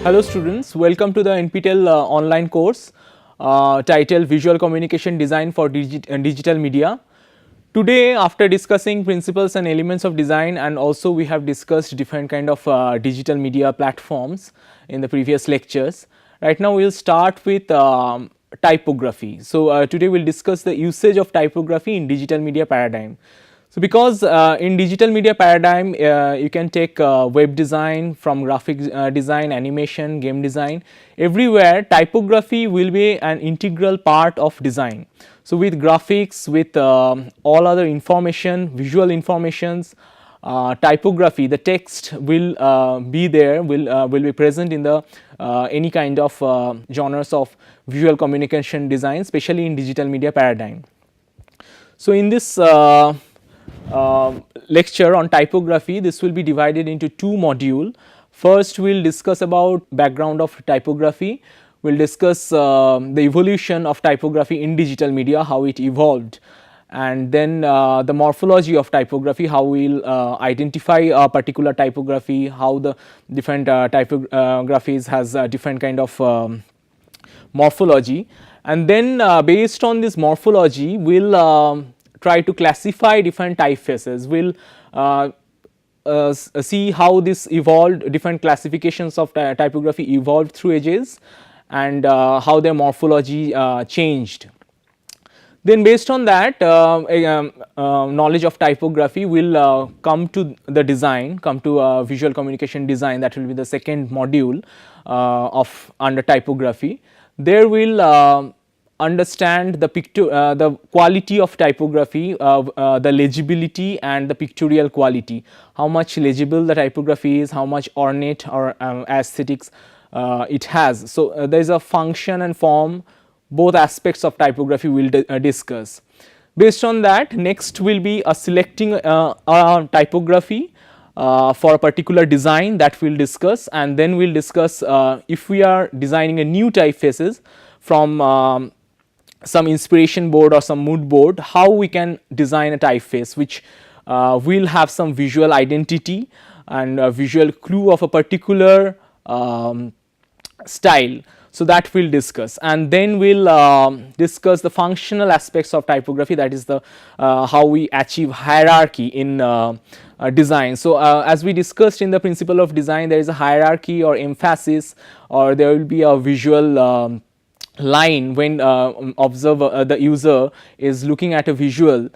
Hello students, welcome to the NPTEL online course titled Visual Communication Design for Digital Media. Today, after discussing principles and elements of design, and also we have discussed different kind of digital media platforms in the previous lectures. Right now we will start with typography. So today we will discuss the usage of typography in digital media paradigm. So because in digital media paradigm you can take web design, from graphic design, animation, game design, everywhere typography will be an integral part of design. So with graphics, with all other information, visual informations, typography, the text will be there, will be present in the any kind of genres of visual communication design, especially in digital media paradigm. So in this lecture on typography, this will be divided into two modules. First we will discuss about background of typography, we will discuss the evolution of typography in digital media, how it evolved, and then the morphology of typography, how we will identify a particular typography, how the different typographies has different kind of morphology, and then based on this morphology we will try to classify different typefaces. We will see how this evolved, different classifications of typography evolved through ages, and how their morphology changed. Then based on that knowledge of typography, we will come to the design, come to visual communication design, that will be the second module of under typography. There we will understand the quality of typography, the legibility and the pictorial quality, how much legible the typography is, how much ornate or aesthetics it has. So there is a function and form, both aspects of typography we will discuss. Based on that, next will be selecting a typography for a particular design, that we will discuss, and then we will discuss if we are designing a new typefaces from some inspiration board or some mood board, how we can design a typeface which will have some visual identity and a visual clue of a particular style. So that we will discuss, and then we will discuss the functional aspects of typography, that is the how we achieve hierarchy in design. So as we discussed in the principle of design, there is a hierarchy or emphasis, or there will be a visual line when the user is looking at a visual,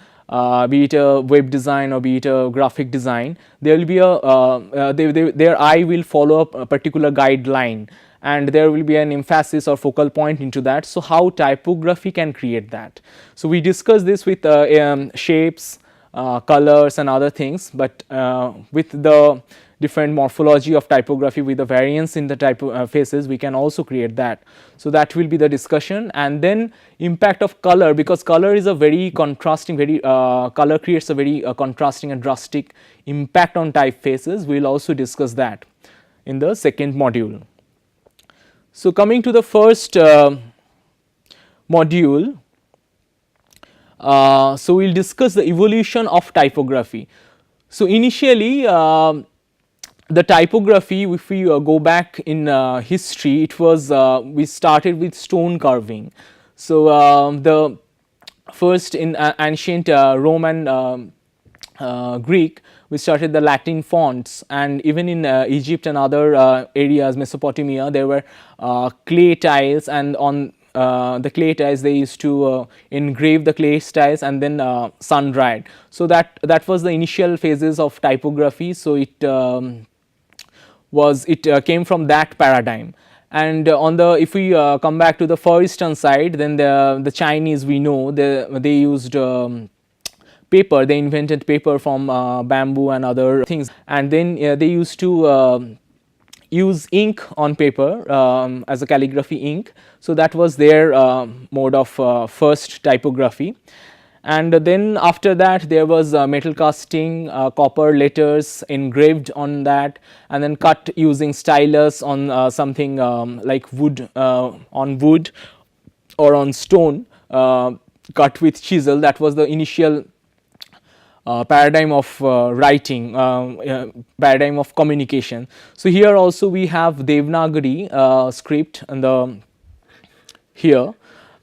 be it a web design or be it a graphic design, there will be a their eye will follow a particular guideline, and there will be an emphasis or focal point into that. So how typography can create that? So we discuss this with shapes, colors and other things, but with the different morphology of typography, with the variance in the typefaces, we can also create that. So that will be the discussion. And then impact of color, because color is a very contrasting, color creates a very contrasting and drastic impact on typefaces. We will also discuss that in the second module. So coming to the first module, so we will discuss the evolution of typography. So initially the typography, if we go back in history, it was we started with stone carving. So the first in ancient Rome and Greek, we started the Latin fonts, and even in Egypt and other areas, Mesopotamia, there were clay tiles, and on the clay tiles they used to engrave the clay tiles and then sun dried. So that was the initial phases of typography. So it came from that paradigm. And on the, if we come back to the Far Eastern side, then the Chinese, we know they used paper. They invented paper from bamboo and other things, and then they used to use ink on paper as a calligraphy ink. So that was their mode of first typography. And then after that there was metal casting, copper letters engraved on that, and then cut using stylus on something like wood, on wood or on stone, cut with chisel. That was the initial paradigm of writing, paradigm of communication. So here also we have Devanagari script and the here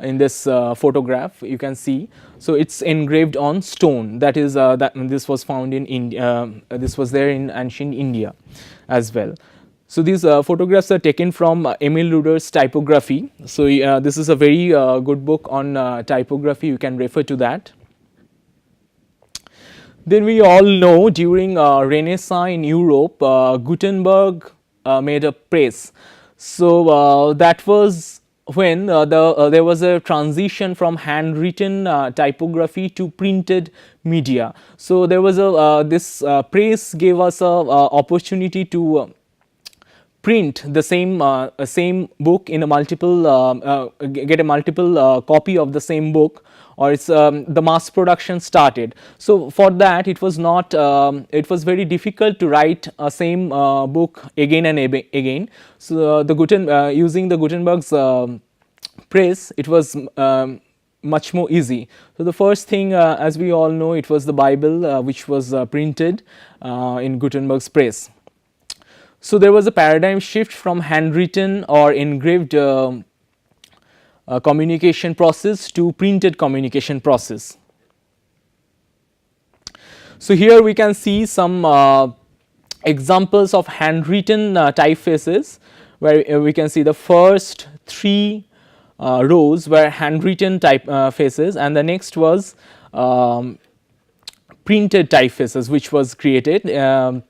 in this photograph you can see. So it's engraved on stone, that is that this was found in India, this was there in ancient India as well. So these photographs are taken from Emil Ruder's Typography. So this is a very good book on typography, you can refer to that. Then we all know during Renaissance in Europe, Gutenberg made a press. So that was when there was a transition from handwritten typography to printed media. So there was a this press gave us a opportunity to print the same book in a multiple get a multiple copy of the same book, or it's the mass production started. So for that it was not it was very difficult to write a same book again and again. So the using the Gutenberg's press, it was much more easy. So the first thing, as we all know, it was the Bible which was printed in Gutenberg's press. So there was a paradigm shift from handwritten or engraved communication process to printed communication process. So here we can see some examples of handwritten typefaces, where we can see the first three rows were handwritten typefaces, and the next was printed typefaces, which was created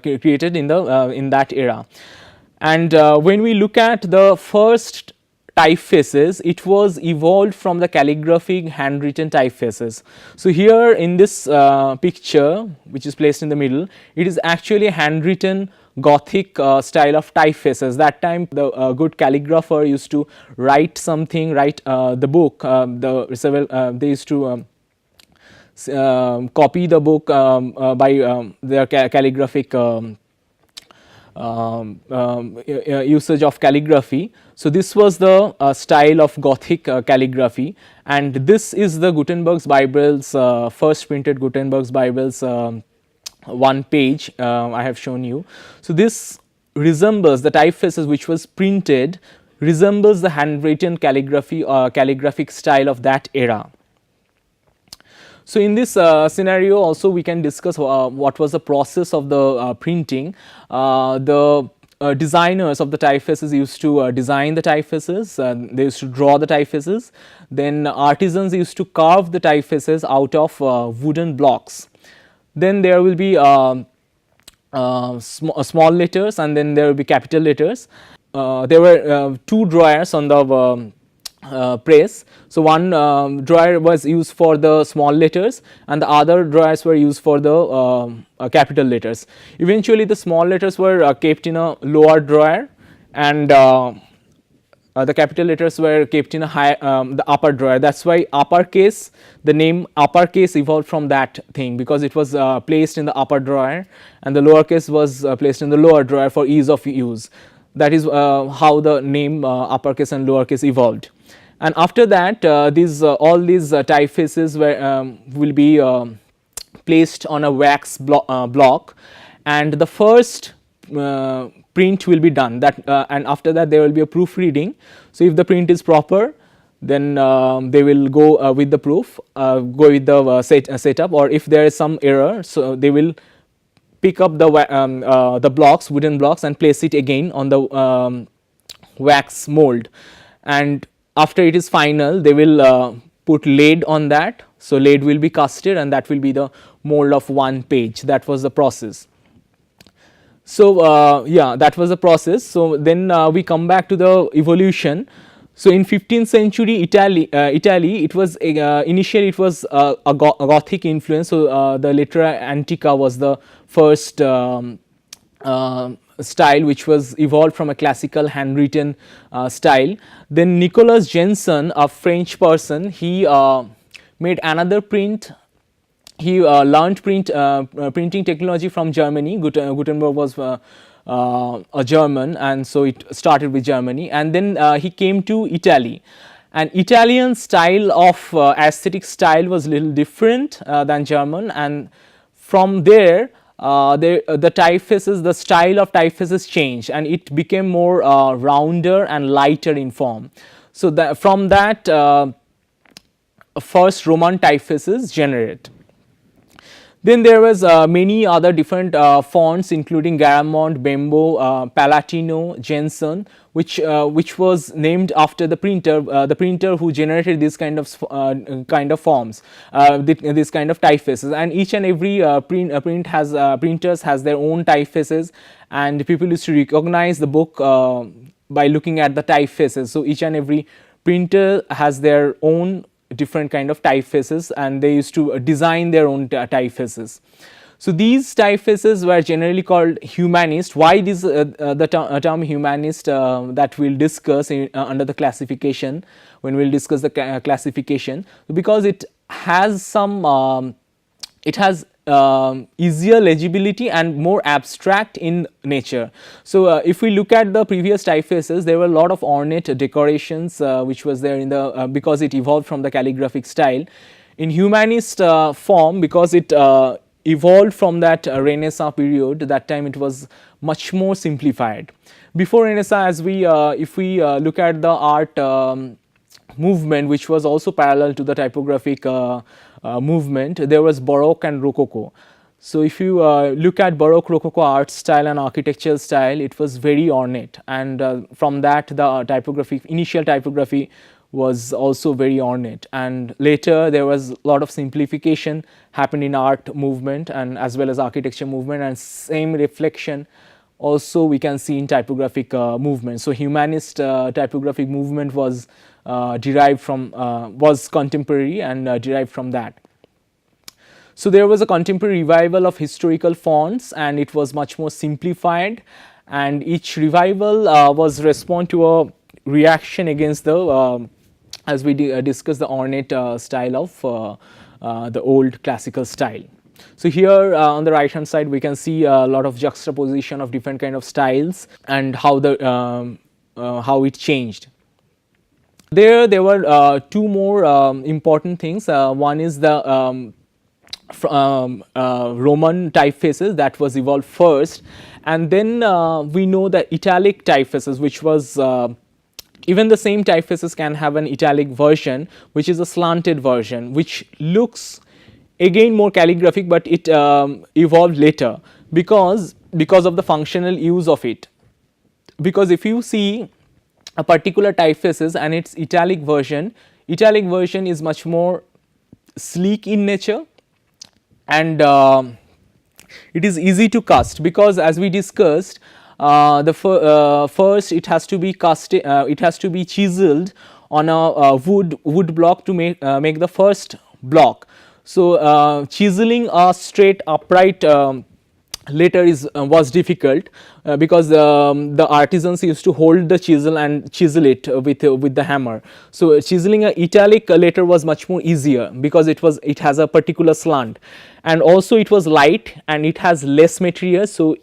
created in the in that era. And when we look at the first typefaces, it was evolved from the calligraphic handwritten typefaces. So here in this picture, which is placed in the middle, it is actually a handwritten Gothic style of typefaces. That time the good calligrapher used to write something, write the book, they used to copy the book by their calligraphic usage of calligraphy. So this was the style of Gothic calligraphy, and this is the Gutenberg's Bible's first printed Gutenberg's Bible's one page I have shown you. So this resembles the typefaces which was printed, resembles the handwritten calligraphy or calligraphic style of that era. So in this scenario also we can discuss what was the process of the printing. The designers of the typefaces used to design the typefaces, they used to draw the typefaces. Then artisans used to carve the typefaces out of wooden blocks. Then there will be small letters, and then there will be capital letters. There were two drawers on the press. So one drawer was used for the small letters, and the other drawers were used for the capital letters. Eventually the small letters were kept in a lower drawer, and the capital letters were kept in a high the upper drawer. That's why uppercase, the name uppercase evolved from that thing, because it was placed in the upper drawer, and the lowercase was placed in the lower drawer for ease of use. That is how the name uppercase and lowercase evolved. And after that these all these typefaces will be placed on a wax block, and the first print will be done, that and after that there will be a proofreading. So if the print is proper, then they will go with the proof, go with the setup, or if there is some error, so they will pick up the blocks, wooden blocks, and place it again on the wax mold. And after it is final, they will put lead on that. So lead will be casted, and that will be the mold of one page. That was the process. So yeah, that was the process. So then we come back to the evolution. So in 15th century Italy, it was initially it was a Gothic influence. So the lettera antica was the first style which was evolved from a classical handwritten style. Then Nicolas Jenson, a French person, he made another print. He learned printing technology from Germany. Gutenberg was a German, and so it started with Germany, and then he came to Italy, And Italian style of aesthetic style was a little different than German, and from there the typefaces, the style of typefaces changed and it became more rounder and lighter in form. So from that first Roman typefaces generate. Then there was many other different fonts including Garamond, Bembo, Palatino, Jensen, which was named after the printer who generated this kind of forms, this kind of typefaces. And each and every printers has their own typefaces, and people used to recognize the book by looking at the typefaces. So each and every printer has their own different kind of typefaces, and they used to design their own typefaces. So these typefaces were generally called humanist. Why this the term humanist that we'll discuss under the classification, when we'll discuss the classification, because it has some easier legibility and more abstract in nature. So if we look at the previous typefaces, there were a lot of ornate decorations which was there in the because it evolved from the calligraphic style. In humanist form, because it evolved from that Renaissance period, that time it was much more simplified. Before Renaissance, as we if we look at the art movement, which was also parallel to the typographic movement, there was Baroque and Rococo. So if you look at Baroque, Rococo art style and architectural style, it was very ornate, and from that the initial typography was also very ornate, and later there was a lot of simplification happened in art movement and as well as architecture movement, and same reflection also we can see in typographic movement. So humanist typographic movement was derived from was contemporary and derived from that. So there was a contemporary revival of historical fonts, and it was much more simplified, and each revival was respond to a reaction against the as we discussed the ornate style of the old classical style. So here on the right hand side we can see a lot of juxtaposition of different kind of styles and how the how it changed. There were two more important things. One is the Roman typefaces that was evolved first, and then we know the italic typefaces, which was even the same typefaces can have an italic version, which is a slanted version, which looks again more calligraphic, but it evolved later because of the functional use of it. Because if you see a particular typefaces and its italic version is much more sleek in nature, and it is easy to cast, because as we discussed first it has to be cast, it has to be chiseled on a wood block to make the first block. So chiseling a straight upright letter was difficult because the artisans used to hold the chisel and chisel it with the hammer. So chiseling a italic letter was much more easier because it has a particular slant, and also it was light and it has less material, so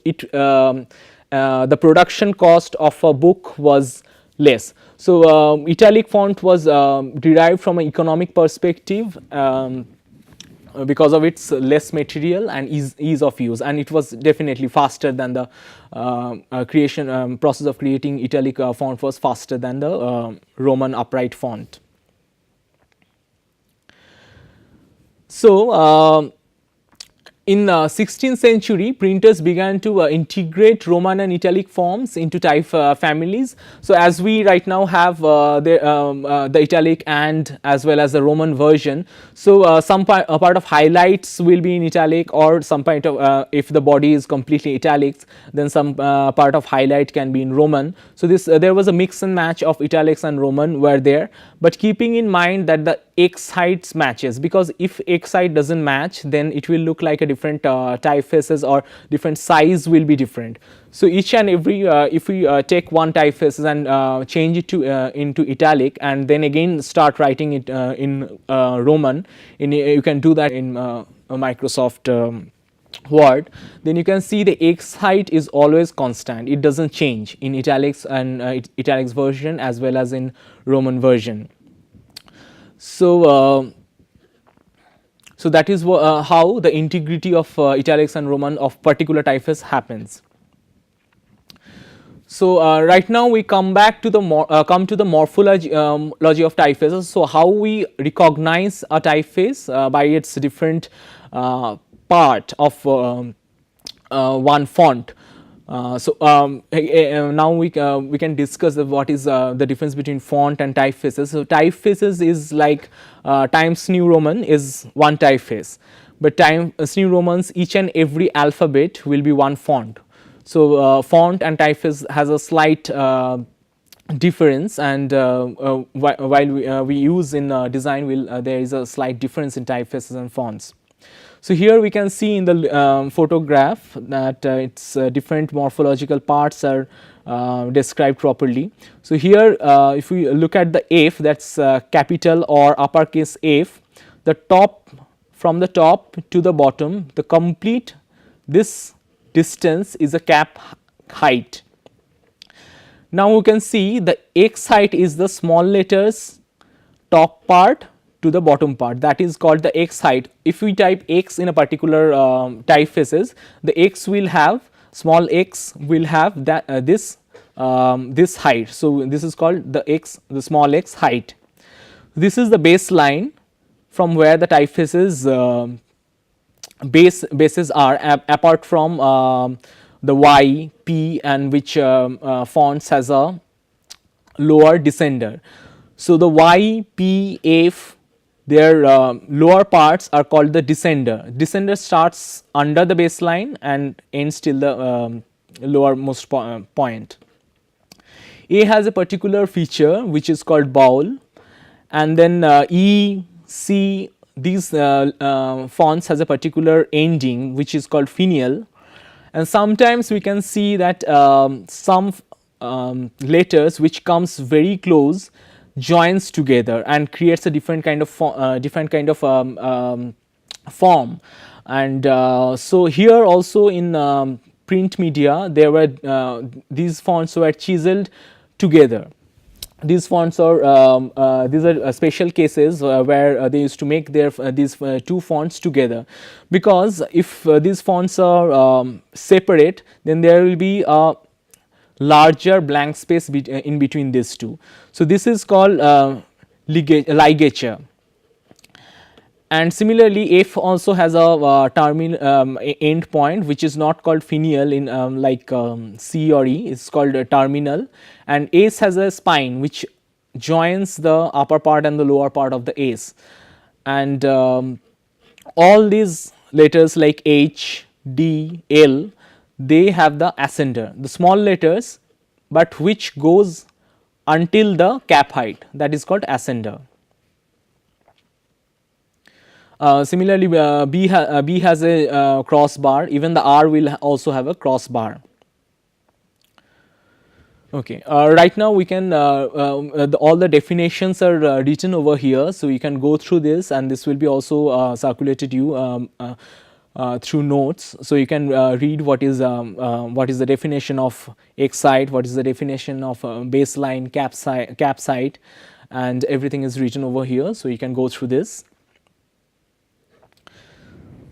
the production cost of a book was less. So italic font was derived from an economic perspective because of its less material and ease of use, and it was definitely faster than the process of creating italic font was faster than the Roman upright font. So in 16th century, printers began to integrate Roman and italic forms into type families. So as we right now have the italic and as well as the Roman version. So some part of highlights will be in italic, or some part of if the body is completely italics, then some part of highlight can be in Roman. So this there was a mix and match of italics and Roman were there, but keeping in mind that the X heights matches, because if X height doesn't match, then it will look like a different typefaces, or different size will be different. So each and every if we take one typefaces and change it to into italic and then again start writing it in Roman, you can do that in Microsoft Word, then you can see the X height is always constant, it doesn't change in italics and italics version as well as in Roman version. So, so that is how the integrity of italics and Roman of particular typeface happens. So, right now we come back to the morphology logy of typefaces. So, how we recognize a typeface by its different part of one font. Now we can discuss what is the difference between font and typefaces. So, typefaces is like Times New Roman is one typeface, but Times New Romans, each and every alphabet will be one font. So, font and typeface has a slight difference, and while we use in design, there is a slight difference in typefaces and fonts. So, here we can see in the photograph that its different morphological parts are described properly. So, here if we look at the F, that is capital or uppercase F, the top, from the top to the bottom, the complete this distance is a cap height. Now, you can see the X height is the small letters top part to the bottom part, that is called the X height. If we type X in a particular typefaces, the X will have, small x will have that this height. So, this is called the X, the small x height. This is the baseline from where the typefaces bases are, apart from the Y, P, and which fonts has a lower descender. So, the Y, P, F, their lower parts are called the descender. Descender starts under the baseline and ends till the lowermost point. A has a particular feature which is called bowl, and then E, C, these fonts has a particular ending which is called finial, and sometimes we can see that some letters which comes very close joins together and creates a different kind of form. And so, here also in print media there were these fonts were chiseled together. These fonts are these are special cases where they used to make their these two fonts together, because if these fonts are separate, then there will be a larger blank space in between these two. So, this is called ligature. And similarly, F also has a terminal end point which is not called finial in like C or E, it is called a terminal, and S has a spine which joins the upper part and the lower part of the S. And all these letters like H, D, L, they have the ascender, the small letters, but which goes until the cap height, that is called ascender. Similarly, B has a crossbar, even the R will also have a crossbar. Okay, right now we can all the definitions are written over here, so you can go through this, and this will be also circulated you through notes. So, you can read what is the definition of X height, what is the definition of baseline, cap height, and everything is written over here. So, you can go through this.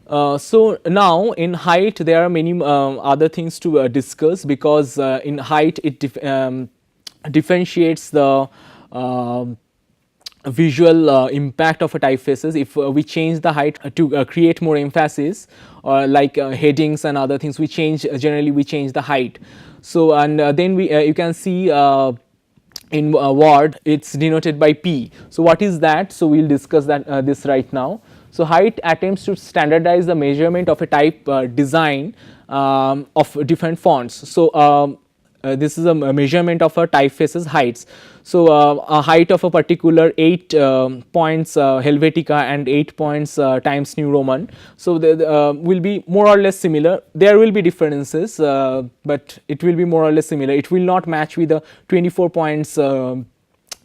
So, now in height there are many other things to discuss, because in height it differentiates the visual impact of a typefaces. If we change the height to create more emphasis, or like headings and other things, we generally change the height. So, and then you can see in Word it is denoted by P. So, what is that? So, we will discuss that this right now. So, height attempts to standardize the measurement of a type design of different fonts. So, this is a measurement of a typeface's heights. So, a height of a particular 8 points Helvetica and 8 points Times New Roman. So, they will be more or less similar. There will be differences, but it will be more or less similar. It will not match with the 24 points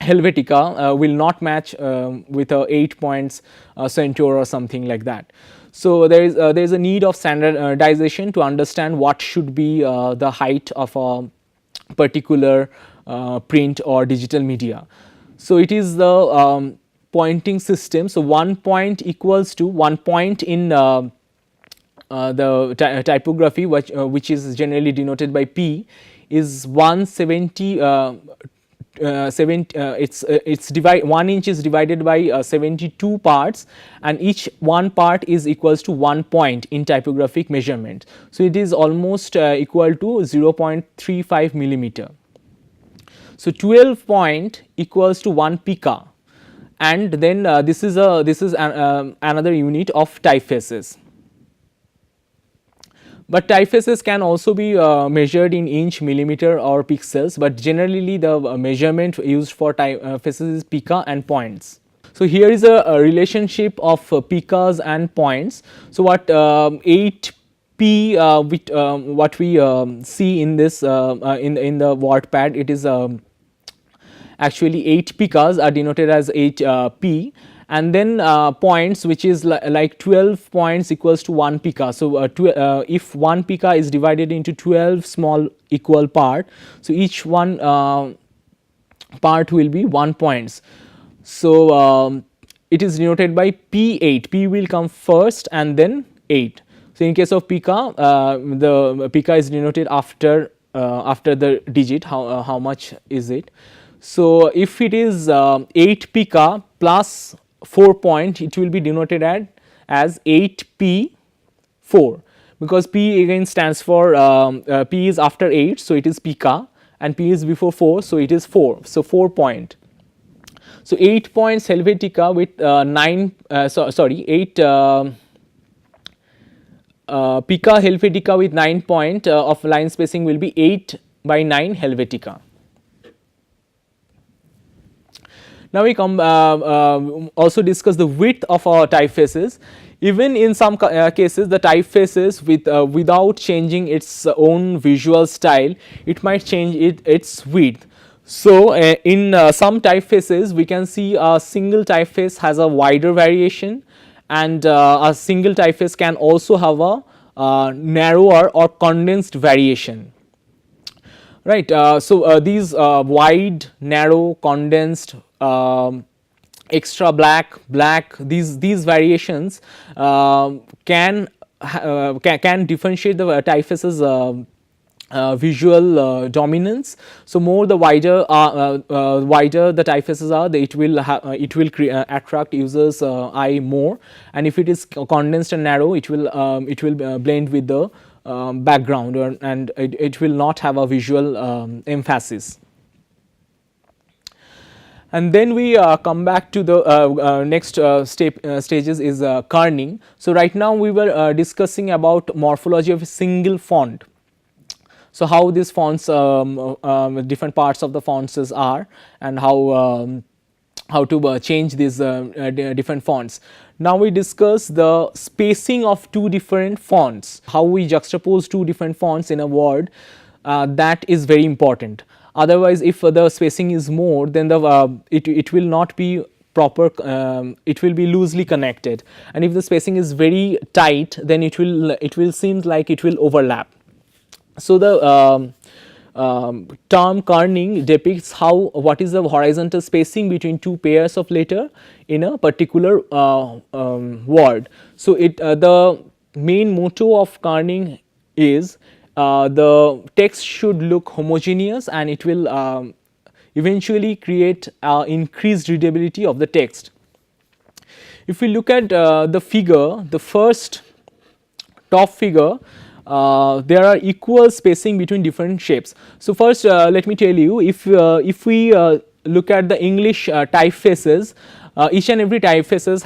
Helvetica, will not match with a 8 points Centaur or something like that. So, there is a need of standardization to understand what should be the height of a particular print or digital media. So, it is the pointing system. So, 1 point equals to 1 point in the typography, which is generally denoted by P, is 170 it's divide 1 inch is divided by 72 parts, and each one part is equals to 1 point in typographic measurement. So, it is almost equal to 0.35 millimeter. So, 12 point equals to 1 pica, and then this is another unit of typefaces. But typefaces can also be measured in inch, millimeter or pixels, but generally the measurement used for typefaces is pica and points. So, here is a relationship of picas and points. So, what 8p what we see in this in the word pad, it is actually 8 picas are denoted as 8p, and then points, which is like 12 points equals to 1 pica. So, if 1 pica is divided into 12 small equal part, so each one part will be 1 points. So, it is denoted by P8, P will come first and then 8. So, in case of pica, the pica is denoted after the digit, how much is it. So, if it is 8 pica plus 4 point, it will be denoted as 8p4, because p again stands for p is after 8, so it is pica, and p is before 4, so it is 4. So, 4 point. So, 8 points Helvetica with 8 pica Helvetica with 9 point of line spacing will be 8 by 9 Helvetica. Now, we come also discuss the width of our typefaces. Even in some cases, the typefaces without changing its own visual style, it might change its width. So, in some typefaces, we can see a single typeface has a wider variation, and a single typeface can also have a narrower or condensed variation. Right. So, these wide, narrow, condensed, extra black, these variations can differentiate the typefaces visual dominance. So, more the wider the typefaces are, it will attract users eye more, and if it is condensed and narrow, it will blend with the background, and it will not have a visual emphasis. And then we come back to the next stages is kerning. So, right now we were discussing about morphology of a single font. So, how these fonts, different parts of the fonts are, and how to change these different fonts. Now, we discuss the spacing of two different fonts, how we juxtapose two different fonts in a word, that is very important. Otherwise, if the spacing is more, then it will not be proper, it will be loosely connected, and if the spacing is very tight, then it will seem like it will overlap. So, the term kerning depicts what is the horizontal spacing between two pairs of letter in a particular word. So, the main motto of kerning is the text should look homogeneous, and it will eventually create increased readability of the text. If we look at the figure, the first top figure, there are equal spacing between different shapes. So, first let me tell you, if we look at the English typefaces, each and every typefaces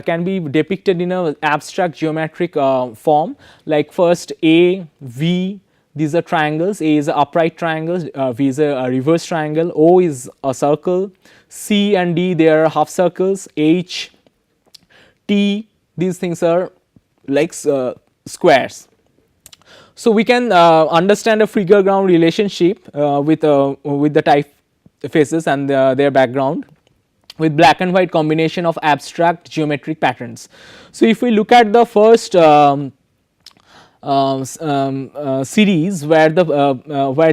can be depicted in a abstract geometric form, like first A, V, these are triangles. A is an upright triangle, V is a reverse triangle, O is a circle, C and D they are half circles, H, T, these things are like squares. So, we can understand a figure ground relationship with the typefaces and their background with black and white combination of abstract geometric patterns. So, if we look at the first series where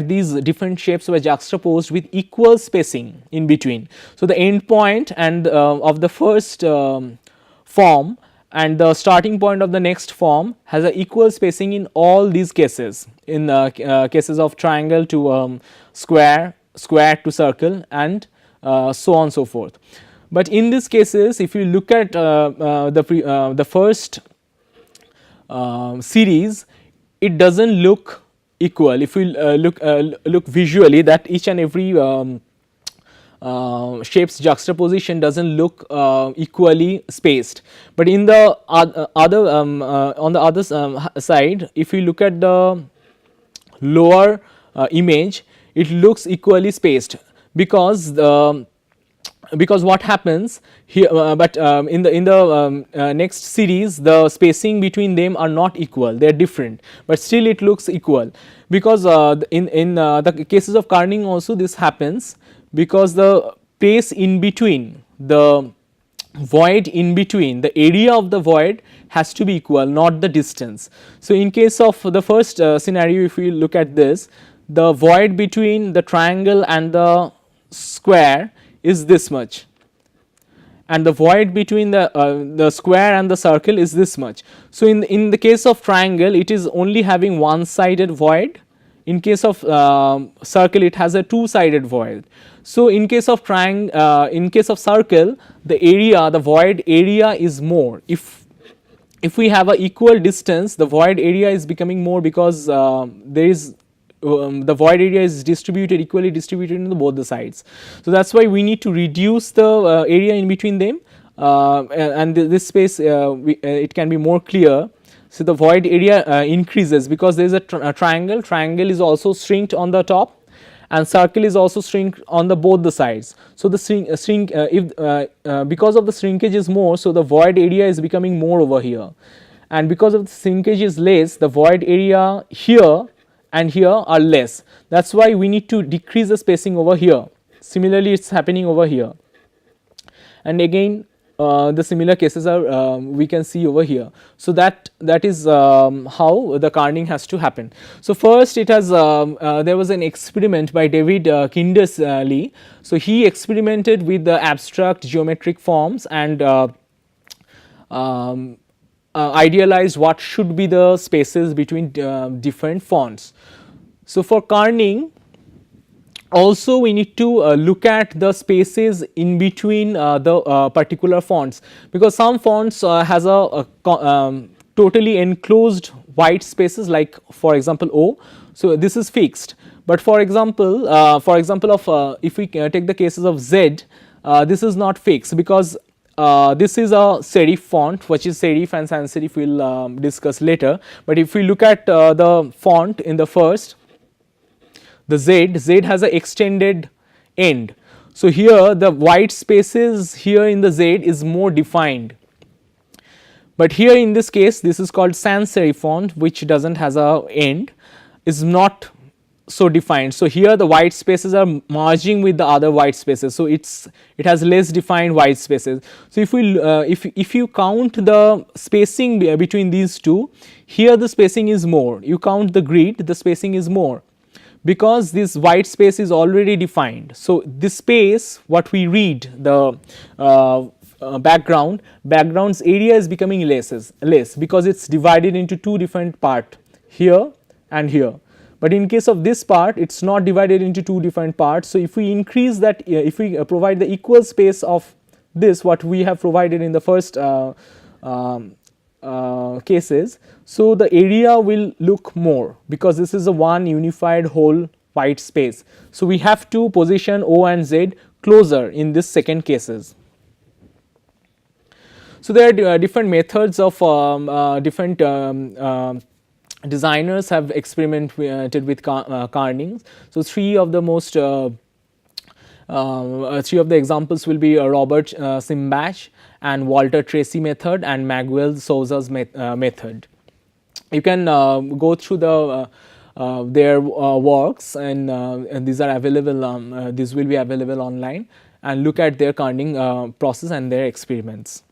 these different shapes were juxtaposed with equal spacing in between. So, the end point and of the first form and the starting point of the next form has a equal spacing in all these cases, in cases of triangle to square, square to circle, and so on so forth. But in these cases, if you look at the first series, it does not look equal. If we look visually, that each and every shapes juxtaposition does not look equally spaced. But in the other on the other side, if we look at the lower image, it looks equally spaced, because what happens here, but in the next series, the spacing between them are not equal, they are different, but still it looks equal, because in the cases of kerning also this happens, because the space in between, the void in between, the area of the void has to be equal, not the distance. So, in case of the first scenario, if we look at this, the void between the triangle and the square is this much, and the void between the square and the circle is this much. So, in the case of triangle, it is only having one sided void. In case of circle, it has a two sided void. So, in case of in case of circle, the area, the void area is more. If we have a equal distance, the void area is becoming more, because there is the void area is distributed, equally distributed in both the sides. So, that is why we need to reduce the area in between them, and this space it can be more clear. So, the void area increases, because there is a triangle, triangle is also shrinked on the top, and circle is also shrink on the both the sides. So, the shrink if because of the shrinkage is more, so the void area is becoming more over here, and because of the shrinkage is less, the void area here and here are less. That is why we need to decrease the spacing over here. Similarly, it is happening over here, and again the similar cases are we can see over here. So, that is how the kerning has to happen. So, first it has there was an experiment by David Kindersley. So, he experimented with the abstract geometric forms and idealized what should be the spaces between different fonts. So, for kerning also we need to look at the spaces in between the particular fonts, because some fonts has a totally enclosed white spaces, like for example O. So, this is fixed, but for example of if we take the cases of Z, this is not fixed, because this is a serif font, which is serif and sans serif we will discuss later. But if we look at the font in the first, the Z has a extended end. So, here the white spaces here in the Z is more defined, but here in this case this is called sans serif font, which does not has a end, is not so defined. So, here the white spaces are merging with the other white spaces. So, it has less defined white spaces. So, if we if you count the spacing between these two, here the spacing is more, you count the grid, the spacing is more, because this white space is already defined. So, this space what we read, the background's area is becoming less, because it is divided into two different parts, here and here. But in case of this part, it is not divided into two different parts. So, if we increase that, if we provide the equal space of this, what we have provided in the first cases, so the area will look more, because this is a one unified whole white space. So, we have to position O and Z closer in this second cases. So, there are different methods of different designers have experimented with kerning. So, three of the examples will be Robert Simbach and Walter Tracy method and Manuel Souza's method. You can go through their works, and these are available. These will be available online, and look at their kerning process and their experiments.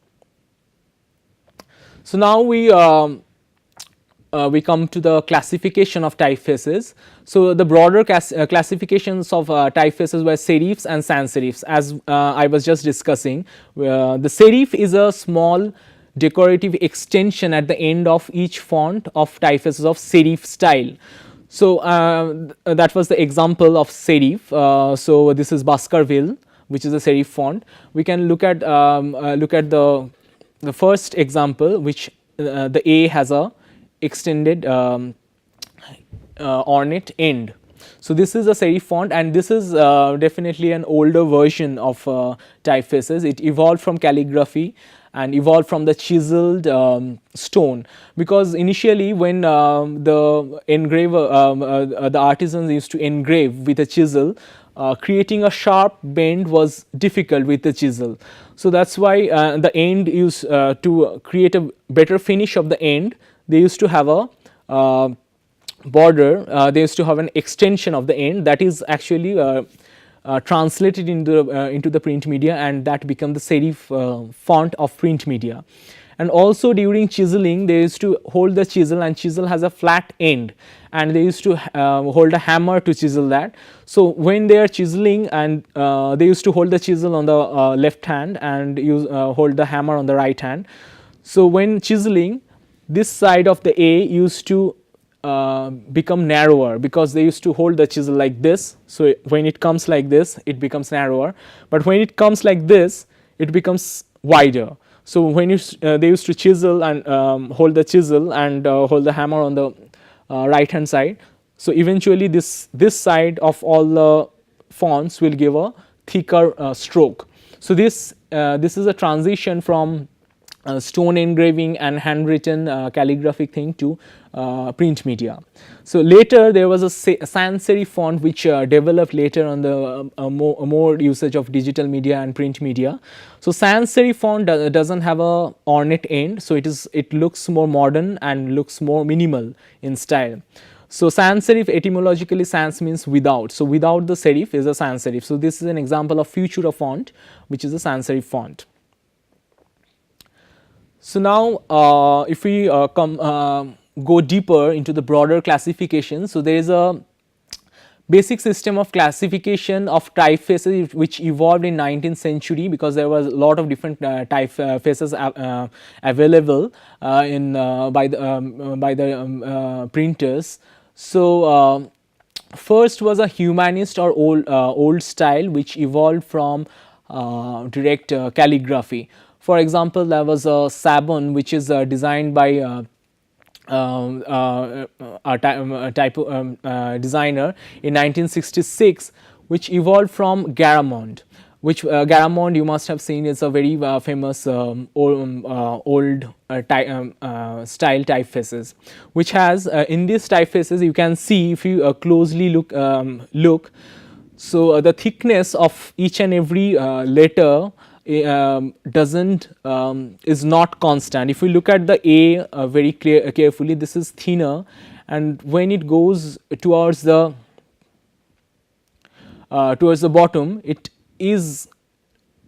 So, now we we come to the classification of typefaces. So the broader classifications of typefaces were serifs and sans serifs, as I was just discussing. The serif is a small decorative extension at the end of each font of typefaces of serif style. So that was the example of serif. So this is Baskerville, which is a serif font. We can look at the first example, which the A has a extended ornate end. So this is a serif font, and this is definitely an older version of typefaces. It evolved from calligraphy and evolved from the chiseled stone, because initially when the engraver, the artisans used to engrave with a chisel, creating a sharp bend was difficult with the chisel. So that is why the end used to create a better finish of the end, they used to have a border, they used to have an extension of the end that is actually translated into the print media, and that become the serif font of print media. And also during chiseling, they used to hold the chisel, and chisel has a flat end, and they used to hold a hammer to chisel that. So when they are chiseling, and they used to hold the chisel on the left hand and hold the hammer on the right hand. So when chiseling, this side of the A used to become narrower, because they used to hold the chisel like this. So when it comes like this, it becomes narrower, but when it comes like this, it becomes wider. So when they used to chisel and hold the chisel and hold the hammer on the right hand side. So eventually this side of all the fonts will give a thicker stroke. So this is a transition from stone engraving and handwritten calligraphic thing to print media. So later there was a sans serif font which developed later on the more usage of digital media and print media. So sans serif font does not have a ornate end, so it looks more modern and looks more minimal in style. So sans serif, etymologically sans means without, so without the serif is a sans serif. So this is an example of Futura font, which is a sans serif font. So now if we go deeper into the broader classification, so there is a basic system of classification of typefaces which evolved in 19th century, because there was a lot of different typefaces available by the printers. So first was a humanist or old style, which evolved from direct calligraphy. For example, there was a Sabon, which is designed by a designer in 1966, which evolved from Garamond, which Garamond you must have seen is a very famous old style typefaces, which has in these typefaces you can see, if you closely look, so the thickness of each and every letter is not constant. If we look at the A very carefully, this is thinner, and when it goes towards the bottom, it is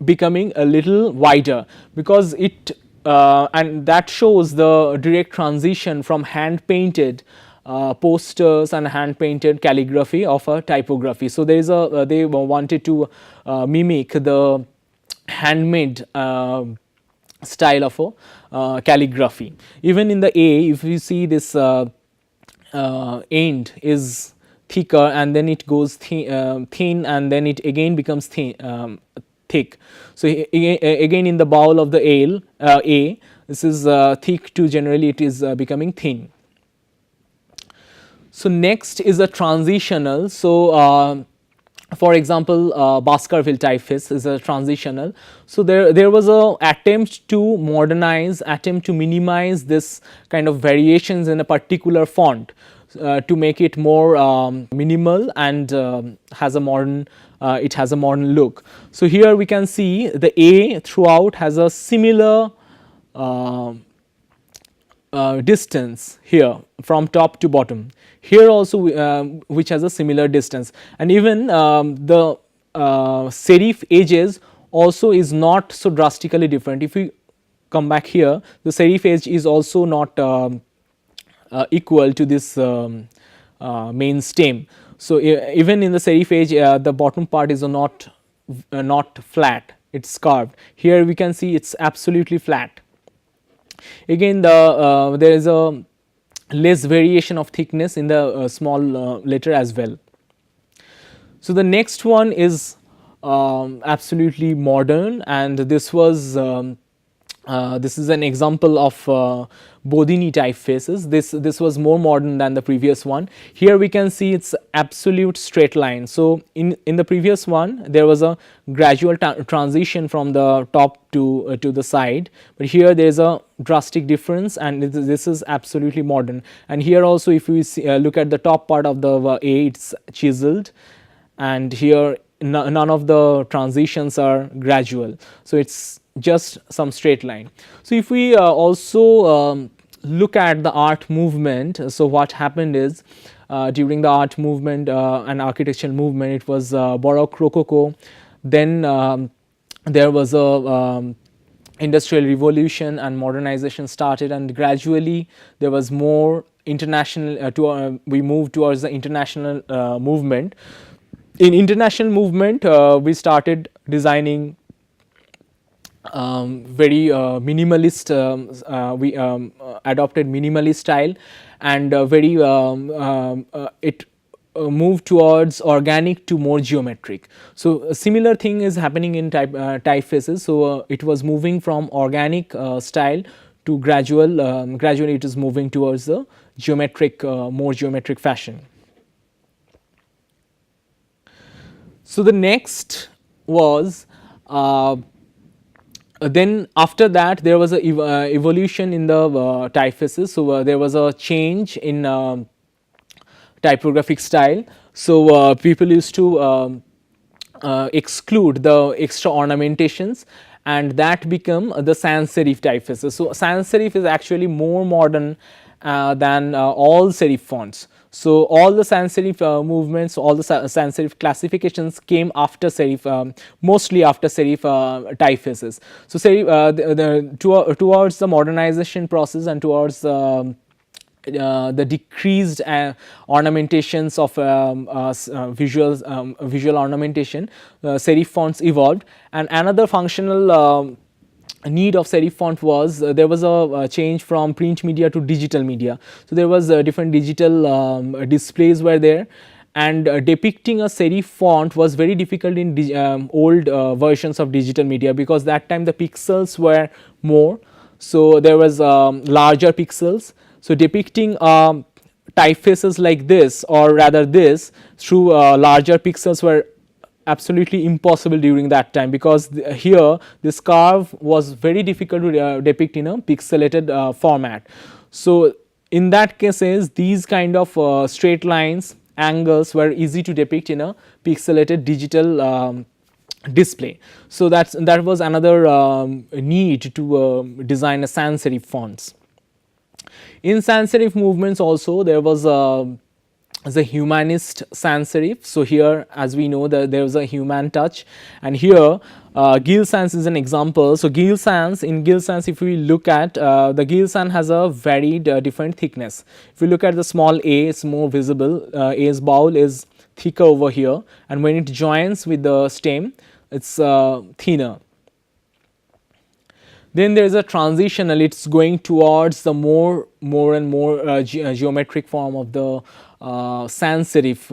becoming a little wider, because it and that shows the direct transition from hand painted posters and hand painted calligraphy of a typography. So there is they wanted to mimic the handmade style of a calligraphy. Even in the A, if you see this end is thicker, and then it goes thin, and then it again becomes thick. So again in the bowl of the A, this is thick to generally it is becoming thin. So next is a transitional. So for example, Baskerville typeface is a transitional. So there was a attempt to modernize, attempt to minimize this kind of variations in a particular font to make it more minimal and has a modern look. So here we can see the A throughout has a similar distance here from top to bottom. Here also which has a similar distance, and even the serif edges also is not so drastically different. If we come back here, the serif edge is also not equal to this main stem. So even in the serif age, the bottom part is not flat, it's curved. Here we can see it's absolutely flat. Again, there is a less variation of thickness in the small letter as well. So the next one is absolutely modern, and this was this is an example of Bodini typefaces. This was more modern than the previous one. Here we can see it's absolute straight line. So in the previous one there was a gradual transition from the top to the side, but here there is a drastic difference, and this is absolutely modern. And here also, if we see, look at the top part of the A, it's chiseled, and here none of the transitions are gradual, so it's just some straight line. So if we also look at the art movement, so what happened is during the art movement and architectural movement, it was Baroque, Rococo, then there was a industrial revolution and modernization started, and gradually there was more international we moved towards the international movement. In international movement, we started designing very minimalist, we adopted minimalist style, and very it moved towards organic to more geometric. So a similar thing is happening in typefaces. So it was moving from organic style to gradually it is moving towards the geometric, more geometric fashion. So the next was then after that there was a evolution in the typefaces. So there was a change in typographic style. So people used to exclude the extra ornamentations, and that become the sans serif typefaces. So sans serif is actually more modern than all serif fonts. So all the sans serif movements, all the sans serif classifications came after serif, mostly after serif typefaces. So serif towards the modernization process and towards the decreased ornamentations of visual ornamentation, serif fonts evolved. And another functional need of serif font was there was a change from print media to digital media. So there was different digital displays were there, and depicting a serif font was very difficult in old versions of digital media, because that time the pixels were more, so there was larger pixels. So depicting typefaces like this, or rather this, through larger pixels were absolutely impossible during that time, because here this curve was very difficult to depict in a pixelated format. So in that cases, these kind of straight lines, angles were easy to depict in a pixelated digital display. So that was another need to design a sans serif fonts. In sans serif movements also there was a humanist sans serif. So here, as we know, there was a human touch, and here Gill sans is an example. So Gill sans, in Gill sans, if we look at the Gill sans has a varied different thickness. If we look at the small a, it's more visible. A's bowl is thicker over here, and when it joins with the stem, it's thinner. Then there is a transitional, it's going towards the more and more geometric form of the sans serif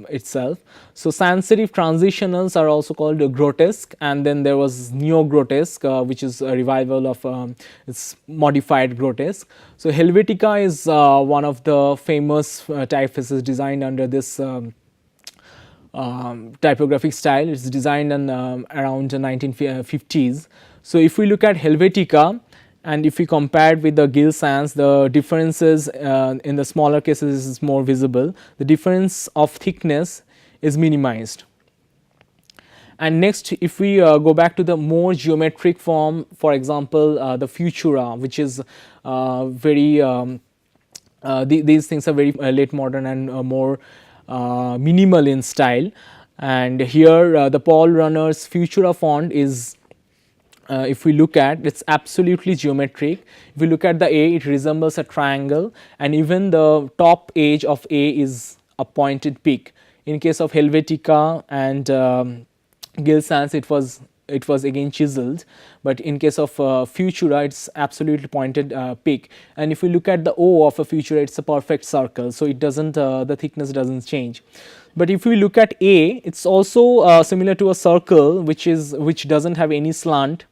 itself. So sans serif transitionals are also called grotesque, and then there was neo grotesque, which is a revival of its modified grotesque. So Helvetica is one of the famous typefaces designed under this typographic style. It's designed in around the 1950s. So if we look at Helvetica, and if we compare it with the Gill sans, the differences in the smaller cases is more visible. The difference of thickness is minimized. And next, if we go back to the more geometric form, for example, the Futura, which is very these things are very late modern and more minimal in style. And here the Paul Runner's Futura font is if we look at, it's absolutely geometric. If we look at the A, it resembles a triangle, and even the top edge of A is a pointed peak. In case of Helvetica and Gilsans, it was again chiseled, but in case of Futura, it's absolutely pointed peak. And if we look at the O of a Futura, it's a perfect circle, so it doesn't the thickness doesn't change. But if we look at A, it's also similar to a circle, which doesn't have any slant.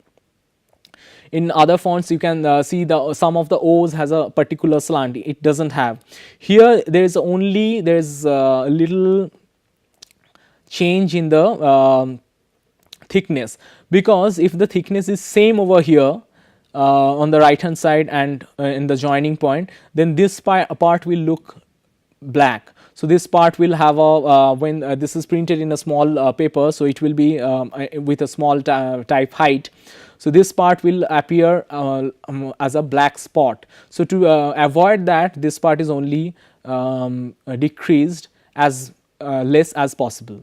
In other fonts, you can see some of the O's has a particular slant. It doesn't have. Here, there is a little change in the thickness, because if the thickness is same over here on the right hand side and in the joining point, then this part will look black. So this part will have a when this is printed in a small paper, so it will be with a small type height. So this part will appear as a black spot. So to avoid that, this part is only decreased as less as possible.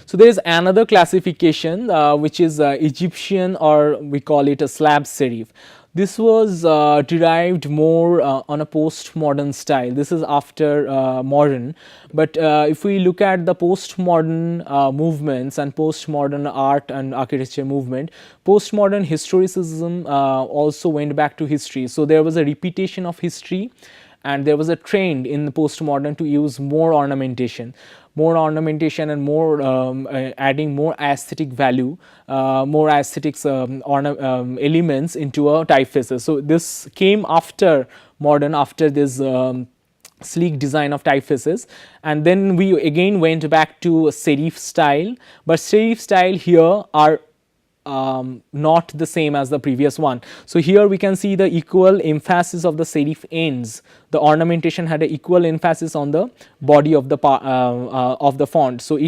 So there is another classification which is Egyptian, or we call it a slab serif. This was derived more on a postmodern style. This is after modern, but if we look at the postmodern movements and postmodern art and architecture movement, postmodern historicism also went back to history. So there was a repetition of history, and there was a trend in the postmodern to use more ornamentation and more adding more aesthetic value, more aesthetics elements into a typefaces. So this came after modern, after this sleek design of typefaces, and then we again went back to serif style, but serif style here are not the same as the previous one. So here we can see the equal emphasis of the serif ends. The ornamentation had an equal emphasis on the body of the font. So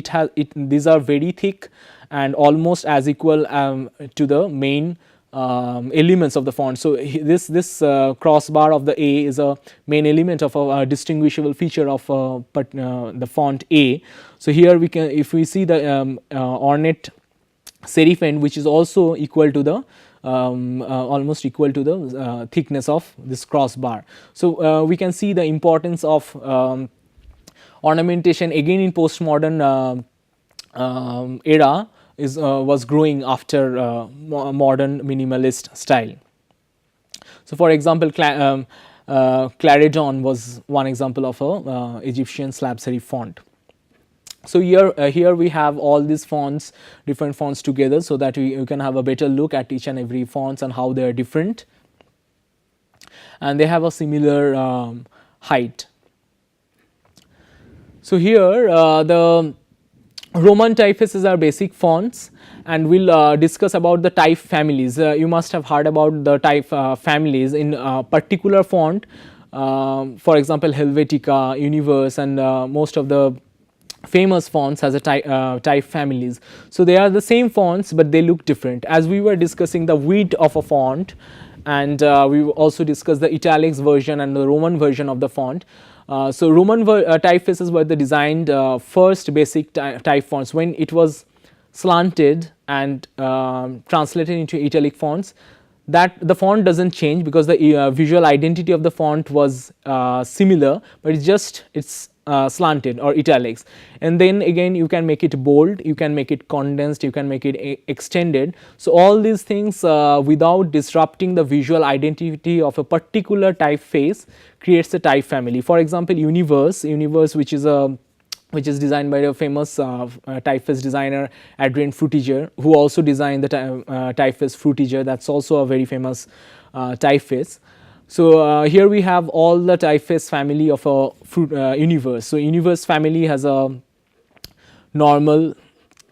these are very thick and almost as equal to the main elements of the font. So this crossbar of the A is a main element of a distinguishable feature of the font A. So here we can, if we see the ornate serif end, which is also equal to the almost equal to the thickness of this crossbar. So we can see the importance of ornamentation again in postmodern era was growing after modern minimalist style. So for example, Claridon was one example of a Egyptian slab serif font. So here we have all these fonts, different fonts together, so that you can have a better look at each and every fonts and how they are different, and they have a similar height. So here the Roman typefaces are basic fonts, and we'll discuss about the type families. You must have heard about the type families in a particular font. For example, Helvetica, Universe, and most of the famous fonts has a type families. So they are the same fonts, but they look different. As we were discussing the width of a font, and we also discussed the italics version and the Roman version of the font. So Roman typefaces were the designed first basic type fonts. When it was slanted and translated into italic fonts, that the font doesn't change because the visual identity of the font was similar, but it's slanted or italics. And then again, you can make it bold, you can make it condensed, you can make it extended. So all these things without disrupting the visual identity of a particular typeface creates a type family. For example, Universe, which is designed by the famous typeface designer Adrien Frutiger, who also designed the typeface Frutiger. That's also a very famous typeface. So here we have all the typeface family of a Universe. So Universe family has a normal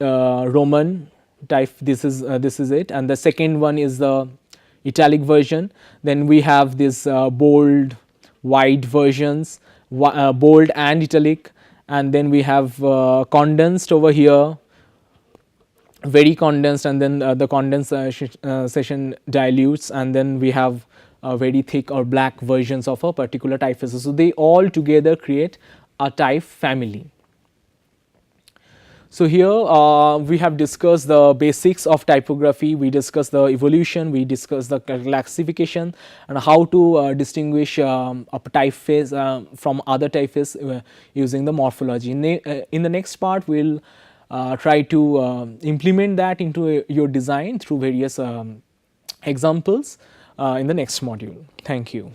Roman type. This is it, and the second one is the italic version. Then we have this bold, wide versions, bold and italic, and then we have condensed over here, very condensed, and then the condensation dilutes, and then we have very thick or black versions of a particular typeface. So they all together create a type family. So here we have discussed the basics of typography, we discussed the evolution, we discussed the classification and how to distinguish a typeface from other typeface using the morphology. In the next part we will try to implement that into your design through various examples in the next module. Thank you.